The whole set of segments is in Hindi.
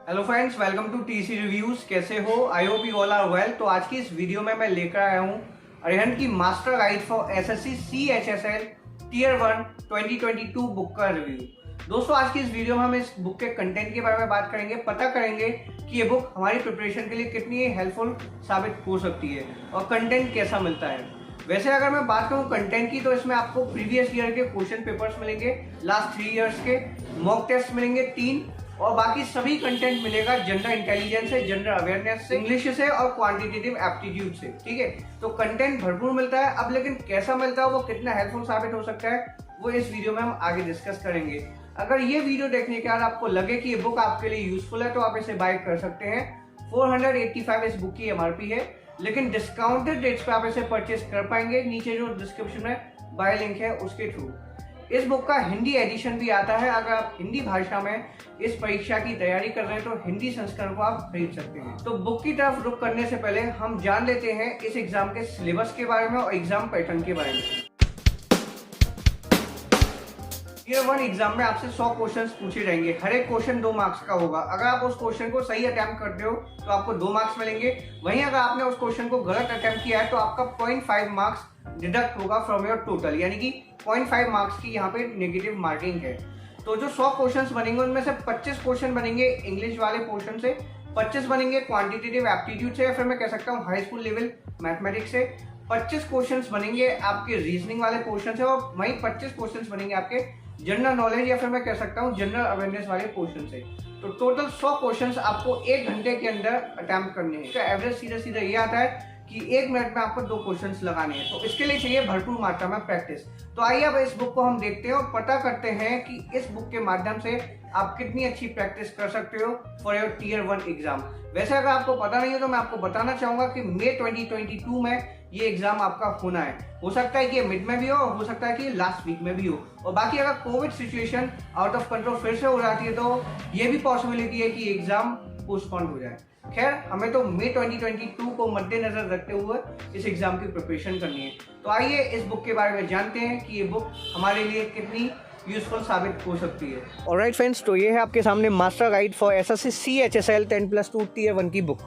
Hello friends, welcome to TC reviews. कैसे हो? I hope you all are well. तो आज की इस वीडियो में मैं लेकर आया हूँ अरिहंत की master guide for SSC CHSL tier 1 2022 book का रिव्यू। दोस्तों, आज की इस वीडियो में हम इस बुक के कंटेंट के बारे में बात करेंगे, पता करेंगे कि ये बुक हमारी प्रिपरेशन के लिए कितनी हेल्पफुल साबित हो सकती है और कंटेंट कैसा मिलता है। वैसे अगर मैं बात करूं कंटेंट की, तो इसमें आपको प्रीवियस ईयर के क्वेश्चन पेपर्स मिलेंगे, लास्ट 3 इयर्स के मॉक टेस्ट मिलेंगे 3, और बाकी सभी कंटेंट मिलेगा जनरल इंटेलिजेंस से, जनरल अवेयरनेस से, इंग्लिश से और क्वांटिटेटिव एप्टीट्यूड से। ठीक है, तो कंटेंट भरपूर मिलता है। अब लेकिन कैसा मिलता है, वो कितना हेल्पफुल साबित हो सकता है, वो इस वीडियो में हम आगे डिस्कस करेंगे। अगर ये वीडियो देखने के बाद आपको लगे कि ये बुक आपके लिए यूजफुल है, तो आप इसे बाय कर सकते हैं। 485 इस बुक की MRP है, लेकिन डिस्काउंटेड रेट्स पे आप इसे परचेज कर पाएंगे नीचे जो डिस्क्रिप्शन में बाय लिंक है उसके थ्रू। इस बुक का हिंदी एडिशन भी आता है। अगर आप हिंदी भाषा में इस परीक्षा की तैयारी कर रहे हैं, तो हिंदी संस्करण को आप खरीद सकते हैं। तो बुक की तरफ रुख करने से पहले हम जान लेते हैं इस एग्जाम के सिलेबस के बारे में और एग्जाम पैटर्न के बारे में। टीयर 1 एग्जाम में आपसे 100 क्वेश्चंस पूछे जाएंगे। हर एक क्वेश्चन 2 मार्क्स का होगा। अगर आप उस क्वेश्चन को सही अटेम्प्ट करते हो तो आपको 2 मार्क्स मिलेंगे। वहीं अगर आपने उस क्वेश्चन को गलत अटेम्प्ट किया है तो आपका 0.5 मार्क्स डिडक्ट होगा फ्रॉम योर टोटल, यानी कि 0.5 मार्क्स की यहाँ पे नेगेटिव मार्किंग है। तो जो 100 क्वेश्चंस बनेंगे उनमें से 25 क्वेश्चन बनेंगे इंग्लिश वाले पोर्शन से, 25 बनेंगे क्वांटिटेटिव एप्टीट्यूड से, या फिर मैं कह सकता हूँ हाई स्कूल लेवल मैथमेटिक्स से, 25 क्वेश्चंस बनेंगे आपके रीजनिंग वाले पोर्शन से, और वहीं 25 क्वेश्चंस बनेंगे आपके जनरल नॉलेज या फिर मैं कह सकता हूँ जनरल अवेयरनेस वाले पोर्शन से। तो टोटल 100 क्वेश्चंस आपको 1 घंटे के अंदर अटेम्प्ट करने हैं। इसका एवरेज सीधा सीधा ये आता है कि 1 मिनट में आपको 2 क्वेश्चंस लगाने हैं। तो इसके लिए चाहिए भरपूर मात्रा में प्रैक्टिस। तो आइए अब इस बुक को हम देखते हैं और पता करते हैं कि इस बुक के माध्यम से आप कितनी अच्छी प्रैक्टिस कर सकते हो फॉर योर टीयर 1 एग्जाम। वैसे अगर आपको पता नहीं है तो मैं आपको बताना चाहूंगा कि मई 2022 में ये एग्जाम आपका होना है। हो सकता है कि मिड में भी हो सकता है कि लास्ट वीक में भी हो, और बाकी अगर Covid situation out of control फिर से हो जाती है तो ये भी पॉसिबिलिटी है कि एग्जाम पोस्टपोन हो जाए। खैर, हमें तो मई 2022 को मद्देनजर रखते हुए इस एग्जाम की प्रिपरेशन करनी है। तो आइए इस बुक के बारे में जानते हैं कि ये बुक हमारे लिए कितनी यूजफुल साबित हो सकती है। ऑलराइट फ्रेंड्स, तो ये है आपके सामने master guide for SSC CHSL 10+2 tier 1 की बुक।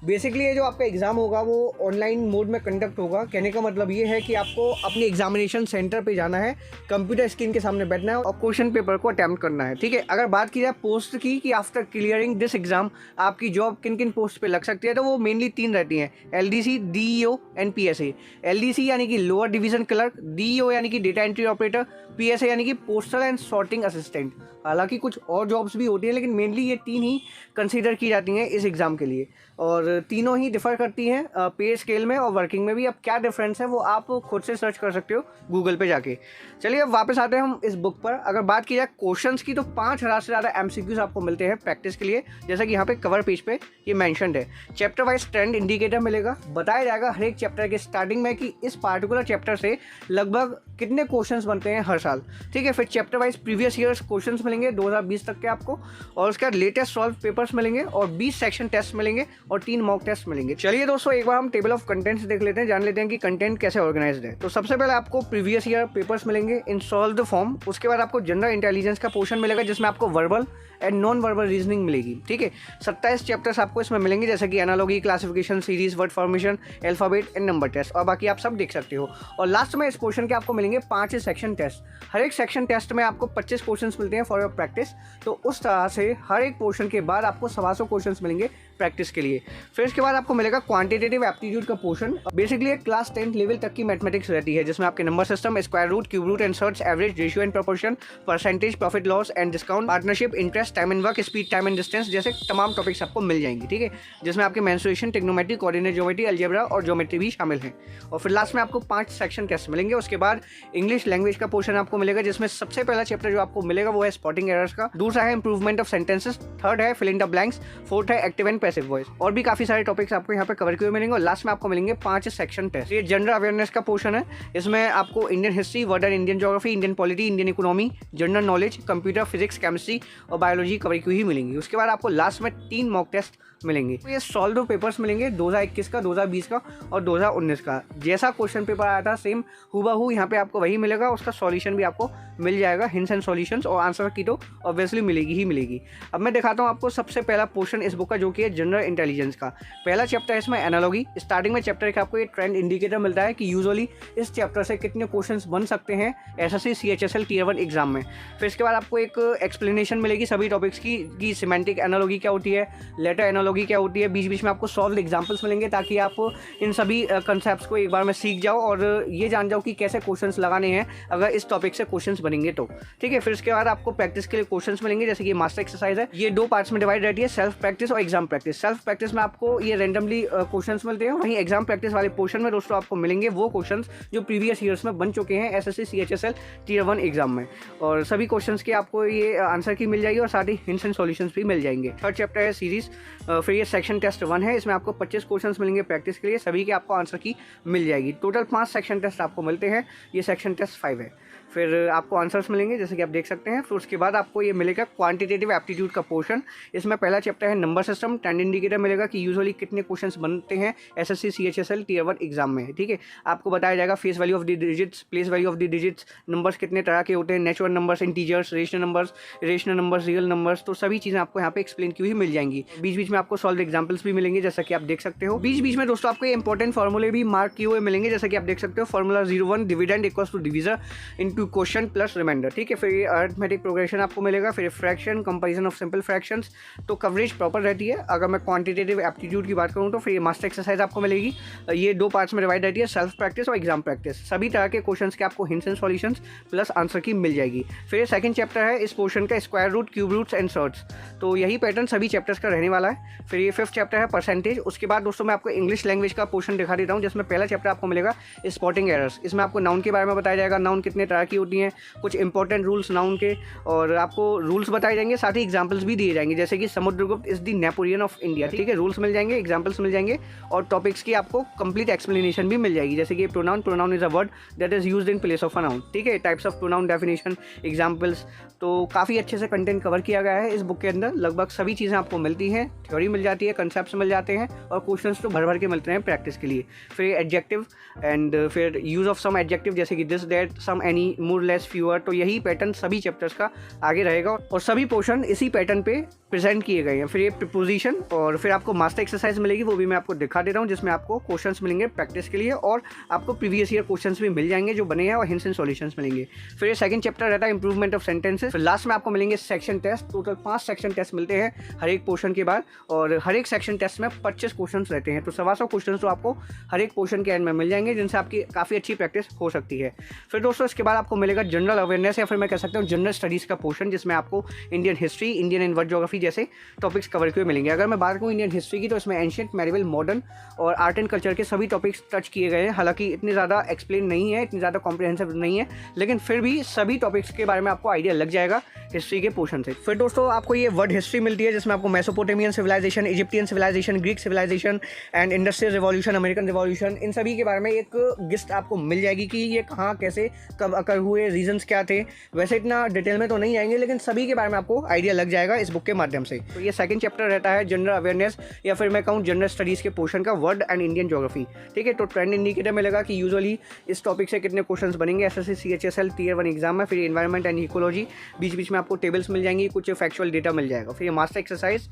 बेसिकली ये जो आपका एग्जाम होगा वो ऑनलाइन मोड में कंडक्ट होगा। कहने का मतलब ये है कि आपको अपनी एग्जामिनेशन सेंटर पे जाना है, कंप्यूटर स्क्रीन के सामने बैठना है और क्वेश्चन पेपर को अटेम्प्ट करना है। ठीक है, अगर बात की जाए पोस्ट की कि आफ्टर क्लियरिंग दिस एग्जाम आपकी जॉब किन किन पोस्ट पे लग सकती है, तो वो मेनली 3 रहती हैं: LDC, DEO and PSA। LDC यानी कि लोअर डिवीजन क्लर्क, DEO यानी कि डेटा एंट्री ऑपरेटर, PSA यानी कि पोस्टल एंड सॉर्टिंग असिस्टेंट। हालांकि कुछ और जॉब्स भी होती हैं, लेकिन मेनली ये 3 ही कंसीडर की जाती हैं इस एग्ज़ाम के लिए, और तीनों ही डिफर करती हैं पे स्केल में और वर्किंग में भी। अब क्या डिफरेंस है वो आप खुद से सर्च कर सकते हो गूगल पे जाके। चलिए अब वापस आते हैं हम इस बुक पर। अगर बात की जाए क्वेश्चंस की, तो 5000 से ज़्यादा MCQs आपको मिलते हैं प्रैक्टिस के लिए, जैसा कि यहाँ पे कवर पेज पे ये मैंशनड है। चैप्टर वाइज ट्रेंड इंडिकेटर मिलेगा, बताया जाएगा हर एक चैप्टर के स्टार्टिंग में कि इस पार्टिकुलर चैप्टर से लगभग कितने क्वेश्चंस बनते हैं हर साल। ठीक है, फिर chapter wise previous years questions मिलेंगे 2020 तक के आपको, और उसके बाद लेटेस्ट सॉल्व पेपर्स मिलेंगे और 20 सेक्शन टेस्ट मिलेंगे और 3 मॉक टेस्ट मिलेंगे। चलिए दोस्तों, एक बार हम टेबल ऑफ कंटेंट्स देख लेते हैं, जान लेते हैं कि कंटेंट कैसे ऑर्गेनाइज्ड है। तो सबसे पहले आपको प्रीवियस ईयर पेपर्स मिलेंगे इन सॉल्व्ड फॉर्म। उसके बाद आपको जनरल इंटेलिजेंस का पोर्शन मिलेगा, जिसमें आपको verbal and non verbal reasoning मिलेगी। ठीक है, 27 चैप्टर्स आपको इसमें मिलेंगे, जैसे कि analogy, classification, series, word formation, alphabet and number test, और बाकी आप सब देख सकते हो। और लास्ट में इस पोर्शन के आपको मिलेंगे 5 सेक्शन टेस्ट। हर एक सेक्शन टेस्ट में आपको 25 क्वेश्चंस मिलते हैं फॉर योर प्रैक्टिस। तो उस तरह से हर एक पोर्शन के बाद आपको 125 क्वेश्चंस मिलेंगे प्रैक्टिस के लिए। फिर इसके बाद आपको मिलेगा क्वांटिटेटिव एप्टीट्यूड का पोर्शन। बेसिकली एक क्लास 10 लेवल तक की मैथमेटिक्स रहती है, जिसमें आपके number system, square root, cube root and surds, average, ratio and proportion, percentage, profit loss and discount, partnership, interest, time and work, speed, time and distance जैसे तमाम टॉपिक्स आपको मिल जाएंगे। ठीक है, जिसमें आपके mensuration, trigonometry, coordinate geometry, algebra और ज्योमेट्री भी शामिल हैं। और फिर लास्ट में आपको 5 सेक्शन टेस्ट मिलेंगे। उसके बाद इंग्लिश लैंग्वेज का पोर्शन आपको मिलेगा, जिसमें सबसे पहला चैप्टर जो आपको मिलेगा वो है स्पॉटिंग एरर्स का, दूसरा है इंप्रूवमेंट ऑफ सेंटेंसेस, थर्ड है fill in the blanks, fourth है एक्टिव एंड पैसिव वॉइस, और भी काफी सारे टॉपिक्स आपको यहाँ पे कवर किए मिलेंगे। और लास्ट में आपको मिलेंगे 5 सेक्शन टेस्ट। ये जनरल अवेयरनेस का पोर्शन है, इसमें आपको Indian history, world and Indian geography, Indian polity, Indian economy, general knowledge, computer, physics, chemistry और बायोलॉजी कवर की हुई मिलेंगी। उसके बाद आपको लास्ट में 3 मॉक टेस्ट मिलेंगे। तो ये सॉल्व दो पेपर्स मिलेंगे 2021 का, 2020 का और 2019 का। जैसा क्वेश्चन पेपर आया था सेम हूबहू यहाँ पे आपको वही मिलेगा, उसका सॉल्यूशन भी आपको मिल जाएगा, हिंट्स एंड सॉल्यूशंस, और आंसर की तो ऑब्वियसली मिलेगी ही मिलेगी। अब मैं दिखाता हूँ आपको सबसे पहला पोर्शन इस बुक का, जो कि है जनरल इंटेलिजेंस का। पहला चैप्टर है इसमें एनालॉजी। स्टार्टिंग में चैप्टर का आपको ये ट्रेंड इंडिकेटर मिलता है कि यूजुअली इस चैप्टर से कितने क्वेश्चंस बन सकते हैं एसएससी सीएचएसएल टियर 1 एग्जाम में। फिर इसके बाद आपको एक एक्सप्लेनेशन मिलेगी सभी टॉपिक्स की सिमेंटिक एनालॉजी क्या होती है, लेटर एनालॉजी क्या होती है। बीच बीच में आपको सॉल्व एग्जाम्पल्स मिलेंगे ताकि आप इन सभी कंसेप्ट को एक बार में सीख जाओ और ये जान जाओ कि कैसे क्वेश्चंस लगाने हैं अगर इस टॉपिक से क्वेश्चंस बनेंगे तो, ठीक है। फिर इसके बाद आपको प्रैक्टिस के लिए क्वेश्चंस मिलेंगे, जैसे कि मास्टर एक्सरसाइज है। ये 2 पार्ट्स में डिवाइड रहती है, सेल्फ प्रैक्टिस और एग्जाम प्रैक्टिस। सेल्फ प्रैक्टिस में आपको ये रैंडमली क्वेश्चंस मिलते हैं, वहीं एग्जाम प्रैक्टिस वाले पोर्शन में दोस्तों आपको मिलेंगे वो क्वेश्चंस जो प्रीवियस ईयर्स में बन चुके हैं एसएससी सीएचएसएल टियर 1 एग्जाम में, और सभी क्वेश्चंस के आपको ये आंसर की मिल जाएगी और साथ ही हिंट्स एंड सॉल्यूशंस भी मिल जाएंगे। थर्ड चैप्टर है सीरीज। फिर ये सेक्शन टेस्ट 1 है, इसमें आपको 25 क्वेश्चंस मिलेंगे प्रैक्टिस के लिए, सभी के आपको आंसर की मिल जाएगी। टोटल 5 सेक्शन टेस्ट आपको मिलते हैं, ये सेक्शन टेस्ट 5 है। फिर आपको आंसर्स मिलेंगे जैसे कि आप देख सकते हैं। फिर उसके बाद आपको ये मिलेगा क्वांटिटेटिव एप्टीट्यूड का पोर्शन। इसमें पहला चैप्टर है नंबर सिस्टम। ट्रेंड इंडिकेटर मिलेगा कि यूजुअली कितने क्वेश्चंस बनते हैं एसएससी सीएचएसएल टियर 1 एग्जाम में, ठीक है। आपको बताया जाएगा face value of the digits, place value of the digits, numbers कितने तरह के होते हैं, natural numbers, integers, rational numbers, real numbers, तो सभी चीज़ें आपको यहाँ पे एक्सप्लेन की हुई मिल जाएंगी। बीच बीच में आपको सॉल्व एग्जाम्पल्स भी मिलेंगे जैसा कि आप देख सकते हो। बीच बीच में दोस्तों आपको इंपॉर्टेंट फॉर्मूले भी मार्क किए हुए मिलेंगे, जैसा कि आप देख सकते हो। Formula 01 dividend equals to divisor into quotient plus remainder, ठीक है। फिर अरिथमेटिक प्रोग्रेशन आपको मिलेगा, फिर fraction, comparison of simple fractions, तो कवरेज प्रॉपर रहती है। अगर मैं क्वांटिटेटिव एप्टीट्यूड की बात करूँ तो फिर मास्टर एक्सरसाइज आपको मिलेगी, ये 2 पार्ट्स में डिवाइड रहती है, सेल्फ प्रैक्टिस और एग्जाम प्रैक्टिस। सभी तरह के क्वेश्चंस के आपको hints and solutions plus answer की मिल जाएगी। फिर सेकंड चैप्टर है इस पोर्शन का square root, cube roots and surds, तो यही पैटर्न सभी चैप्टर्स का रहने वाला है। फिर ये 5th चैप्टर है परसेंटेज। उसके बाद दोस्तों मैं आपको इंग्लिश लैंग्वेज का पोर्शन दिखा देता हूँ, जिसमें पहला चैप्टर आपको मिलेगा स्पॉटिंग एरर्स। इसमें आपको नाउन के बारे में बताया जाएगा, नाउन कितने तरह की होती हैं, कुछ इंपॉर्टेंट रूल्स नाउन के, और आपको रूल्स बताए जाएंगे, साथ ही एग्जाम्पल्स भी दिए जाएंगे, जैसे कि Samudragupta is the Napoleon of India, ठीक है। रूल्स मिल जाएंगे, एग्जाम्पल्स मिल जाएंगे और टॉपिक्स की आपको कंप्लीट एक्सप्लेनेशन भी मिल जाएगी, जैसे कि pronoun is a word that is used in place of a noun, ठीक है। Types of pronoun, definition, examples, तो काफ़ी अच्छे से कंटेंट कवर किया गया है इस बुक के अंदर। लगभग सभी चीज़ें आपको मिलती हैं, थ्योरी मिल जाती है, कंसेप्ट्स मिल जाते हैं और क्वेश्चंस तो भर भर के मिलते हैं प्रैक्टिस के लिए। फिर एडजेक्टिव एंड फिर यूज़ ऑफ सम एडजेक्टिव, जैसे कि this, that, some, any, more, less, fewer, तो यही पैटर्न सभी चैप्टर्स का आगे रहेगा और सभी पोर्शन इसी पैटर्न पे प्रेजेंट किए गए हैं। फिर ये प्रीपोजिशन और फिर आपको मास्टर एक्सरसाइज मिलेगी, वो भी मैं आपको दिखा दे रहा हूँ, जिसमें आपको क्वेश्चंस मिलेंगे प्रैक्टिस के लिए और आपको प्रीवियस ईयर क्वेश्चंस भी मिल जाएंगे जो बने हैं और हिंट्स एंड सॉल्यूशंस मिलेंगे। फिर ये सेकंड चैप्टर रहता है इंप्रूवमेंट ऑफ सेंटेंसेस। फिर लास्ट में आपको मिलेंगे section test. Total 5 section test मिलते हैं हर एक पोर्शन के बाद और हर एक सेक्शन टेस्ट में 25 क्वेश्चन रहते हैं, तो 125 क्वेश्चन तो आपको हर एक पोर्शन के एंड में मिल जाएंगे, जिनसे आपकी काफ़ी अच्छी प्रैक्टिस हो सकती है। फिर दोस्तों इसके बाद आपको मिलेगा जनरल अवेयरनेस या फिर मैं कह सकता हूँ जनरल स्टडीज़ का पोर्शन, जिसमें आपको Indian history, Indian and world geography जैसे टॉपिक्स कवर किए मिलेंगे। अगर मैं बात करूँ इंडियन हिस्ट्री की तो इसमें एंशिएंट, मेडिवल, मॉडर्न और आर्ट एंड कल्चर के सभी टॉपिक्स टच किए गए हैं। हालांकि इतनी ज़्यादा एक्सप्लेन नहीं है, इतनी ज़्यादा कॉम्प्रिहेंसिव नहीं है, लेकिन फिर भी सभी टॉपिक्स के बारे में आपको आइडिया लग जाएगा हिस्ट्री के पोर्शन से। फिर दोस्तों आपको ये वर्ल्ड हिस्ट्री मिलती है, जिसमें आपको Mesopotamian civilization, Egyptian civilization, Greek civilization and industrial revolution, American revolution, इन सभी के बारे में एक लिस्ट आपको मिल जाएगी कि ये कहाँ, कैसे, कब अकर हुए, रीजंस क्या थे। वैसे इतना डिटेल में तो नहीं आएंगे, लेकिन सभी के बारे में आपको आइडिया लग जाएगा इस बुक के माध्यम से। तो ये सेकंड चैप्टर रहता है जनरल अवेयरनेस या फिर मैं कहूँ जनरल स्टडीज़ के पोर्शन का, वर्ल्ड एंड इंडियन ज्योग्राफी, ठीक है। तो ट्रेंड इंडिकेटर मिलेगा कि यूजुअली इस टॉपिक से कितने क्वेश्चंस बनेंगे एसएससी सीएचएसएल टियर 1 एग्जाम में। फिर एनवायरमेंट एंड इकोलॉजी, बीच बीच में आपको टेबल्स मिल जाएंगी, कुछ फैक्चुअल डेटा मिल जाएगा। फिर ये मास्टर एक्सरसाइज,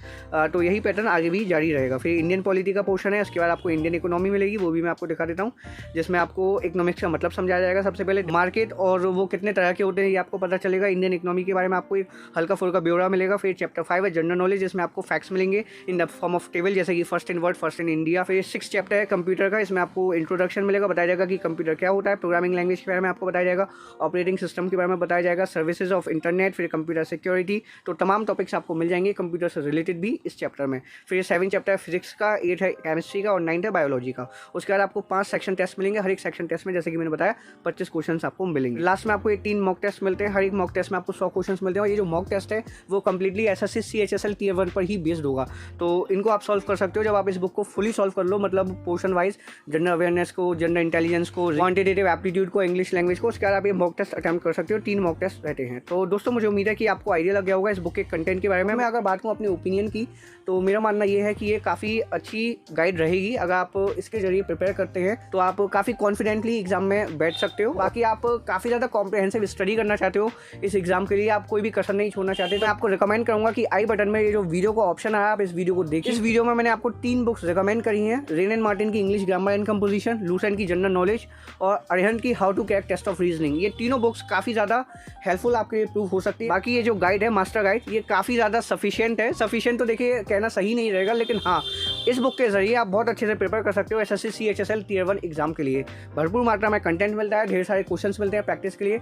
तो यही पैटर्न आगे भी जारी रहेगा। फिर इंडियन पॉलिटी का पोर्शन है, उसके बाद आपको इंडियन इकोनॉमी मिलेगी, वो भी मैं आपको दिखा देता हूँ, जिसमें आपको इकोनॉमिक्स का मतलब समझाया जाएगा। सबसे पहले मार्केट और वो कितने तरह के होते हैं ये आपको पता चलेगा। इंडियन इकोनॉमी के बारे में आपको एक हल्का फुल्का ब्यौरा मिलेगा। फिर चैप्टर 5 है जनरल नॉलेज, जिसमें आपको फैक्ट्स मिलेंगे in the form of table, जैसे कि first in world, first in India. फिर 6 चैप्टर है कंप्यूटर का, इसमें आपको इंट्रोडक्शन मिलेगा, बताया जाएगा कि कंप्यूटर क्या होता है, प्रोग्रामिंग लैंग्वेज के बारे में आपको बताया जाएगा, ऑपरेटिंग सिस्टम के बारे में बताया जाएगा, सर्विसेज ऑफ इंटरनेट, फिर कंप्यूटर सिक्योरिटी, तो तमाम टॉपिक्स आपको मिल जाएंगे कंप्यूटर से रिलेटेड भी इस चैप्टर में। फिर 7 चैप्टर है फिजिक्स का, 8 है केमिस्ट्री का और 9 है बायोलॉजी का। उसके बाद आपको 5 सेक्शन टेस्ट मिलेंगे, हर एक सेक्शन टेस्ट में जैसे कि मैंने बताया 25 क्वेश्चन आपको मिलेंगे। लास्ट में आपको ये 3 मॉक टेस्ट मिलते हैं, हर एक मॉक टेस्ट में आपको 100 क्वेश्चंस मिलते हैं और ये जो मॉक टेस्ट है वो कम्प्लीटली एसएससी CHSL Tier 1 पर ही बेस्ड होगा। तो इनको आप सॉल्व कर सकते हो जब आप इस बुक को फुली सॉल्व कर लो, मतलब पोर्शन वाइज जनरल अवेयरनेस को, जनरल इंटेलिजेंस को, क्वांटिटेटिव एप्टीट्यूड को, इंग्लिश लैंग्वेज को, उसके बाद आप ये मॉक टेस्ट अटेम्प्ट कर सकते हो। 3 मॉक टेस्ट रहते हैं। तो दोस्तों मुझे उम्मीद है कि आपको आइडिया लग गया होगा इस बुक के कंटेंट के बारे में। मैं अगर बात करूँ अपनी ओपिनियन की तो मेरा मानना ये है कि ये काफ़ी अच्छी गाइड रहेगी। अगर आप इसके जरिए प्रिपेयर करते हैं तो आप काफ़ी कॉन्फिडेंटली एग्जाम में बैठ सकते हो। बाकी आप काफ़ी ज़्यादा कॉम्प्रिहेंसिव स्टडी करना चाहते हो इस एग्जाम के लिए, आप कोई भी कसर नहीं छोड़ना चाहते, तो मैं आपको रिकमेंड करूंगा कि आई बटन में ये जो वीडियो का ऑप्शन आया आप इस वीडियो को देखिए। इस वीडियो में मैंने आपको 3 बुक्स रिकमेंड करी हैं, रेन एंड मार्टिन की English grammar and composition, Lucent की जनरल नॉलेज और अरिहंत की how to crack test of reasoning. ये तीनों बुक्स काफ़ी ज़्यादा हेल्पफुल आपके लिए प्रूव हो सकती है। बाकी ये जो गाइड है मास्टर गाइड, ये काफ़ी ज़्यादा सफिशिएंट है। सफिशिएंट तो देखिए कहना सही नहीं रहेगा, लेकिन हाँ इस बुक के जरिए आप बहुत अच्छे से प्रिपेयर कर सकते हो एसएससी CHSL Tier 1 एग्जाम के लिए। भरपूर मात्रा में कंटेंट मिलता है, ढेर सारे क्वेश्चंस मिलते हैं प्रैक्टिस के लिए।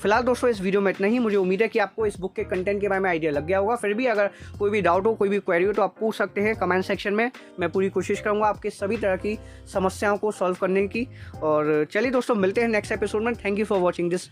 फिलहाल दोस्तों इस वीडियो में इतना ही। मुझे उम्मीद है कि आपको इस बुक के कंटेंट के बारे में आइडिया लग गया होगा। फिर भी अगर कोई भी डाउट हो, कोई भी क्वेरी हो तो आप पूछ सकते हैं कमेंट सेक्शन में। मैं पूरी कोशिश करूंगा आपके सभी तरह की समस्याओं को सॉल्व करने की। और चलिए दोस्तों मिलते हैं नेक्स्ट एपिसोड में। Thank you for watching this.